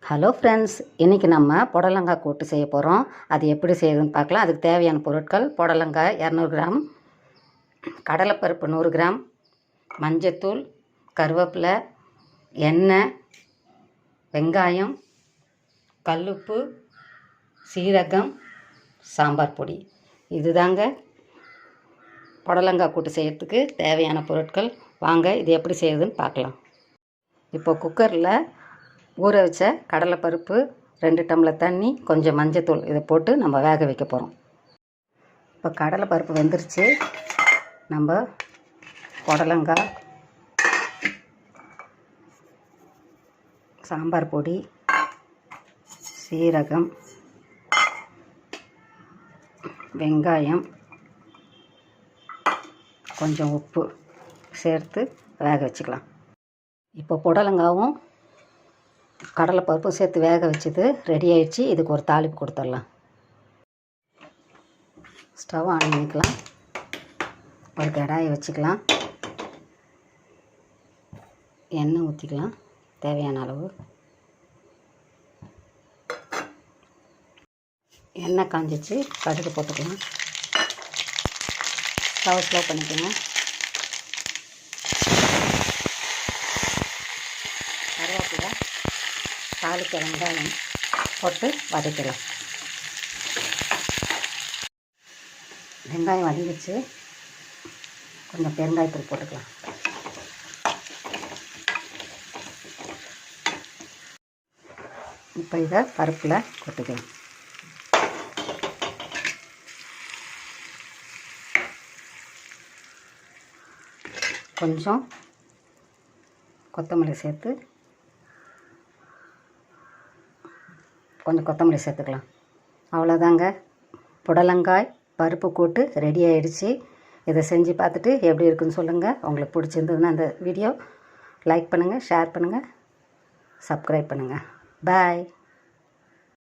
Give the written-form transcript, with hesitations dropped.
Hello friends, இன்றைக்கி நம்ம புடலங்காய் கூட்டு செய்ய போகிறோம். அது எப்படி செய்யுதுன்னு பார்க்கலாம். அதுக்கு தேவையான பொருட்கள்: புடலங்காய் 200 கிராம், கடலைப்பருப்பு 100 கிராம், மஞ்சத்தூள், கருவேப்பிலை, எண்ணெய், வெங்காயம், கல்லுப்பு, சீரகம், சாம்பார் பொடி. இதுதாங்க புடலங்காய் கூட்டு செய்கிறதுக்கு தேவையான பொருட்கள். வாங்க இது எப்படி செய்யுதுன்னு பார்க்கலாம். இப்போ குக்கரில் ஊற வச்ச கடலைப்பருப்பு, 2 டம்ளர் தண்ணி, கொஞ்சம் மஞ்சத்தூள் இதை போட்டு நம்ம வேக வைக்க போகிறோம். இப்போ கடலைப்பருப்பு வெந்துருச்சு. நம்ம புடலங்காய், சாம்பார் பொடி, சீரகம், வெங்காயம், கொஞ்சம் உப்பு சேர்த்து வேக வச்சுக்கலாம். இப்போ புடலங்காவும் கடலைப்பருப்பும் சேர்த்து வேக வச்சது ரெடி ஆயிடுச்சு. இதுக்கு ஒரு தாளிப்பு கொடுத்துடலாம். ஸ்டவ் ஆன் பண்ணிக்கலாம். ஒரு கடாயை வச்சுக்கலாம். எண்ணெய் ஊற்றிக்கலாம் தேவையான அளவு. எண்ணெய் காஞ்சிச்சு, கடுகு போட்டுக்கலாம். ஸ்டவ் ஸ்லோ பண்ணிக்கணும். கருவேப்பிலை, தாளிக்க வெங்காயம் போட்டு வதக்கலாம். வெங்காயம் வதங்கிச்சு, கொஞ்சம் பெருங்காயத்தூள் போட்டுக்கலாம். இப்போ இதை பருப்பில் கொட்டிக்கலாம். கொஞ்சம் கொத்தமல்லி சேர்த்துக்கலாம். அவ்வளோதாங்க, புடலங்காய் பருப்பு கூட்டு ரெடி ஆகிடுச்சு. இதை செஞ்சு பார்த்துட்டு எப்படி இருக்குன்னு சொல்லுங்கள். உங்களுக்கு பிடிச்சிருந்ததுன்னா அந்த வீடியோ லைக் பண்ணுங்கள், ஷேர் பண்ணுங்கள், சப்ஸ்கிரைப் பண்ணுங்கள். பாய்.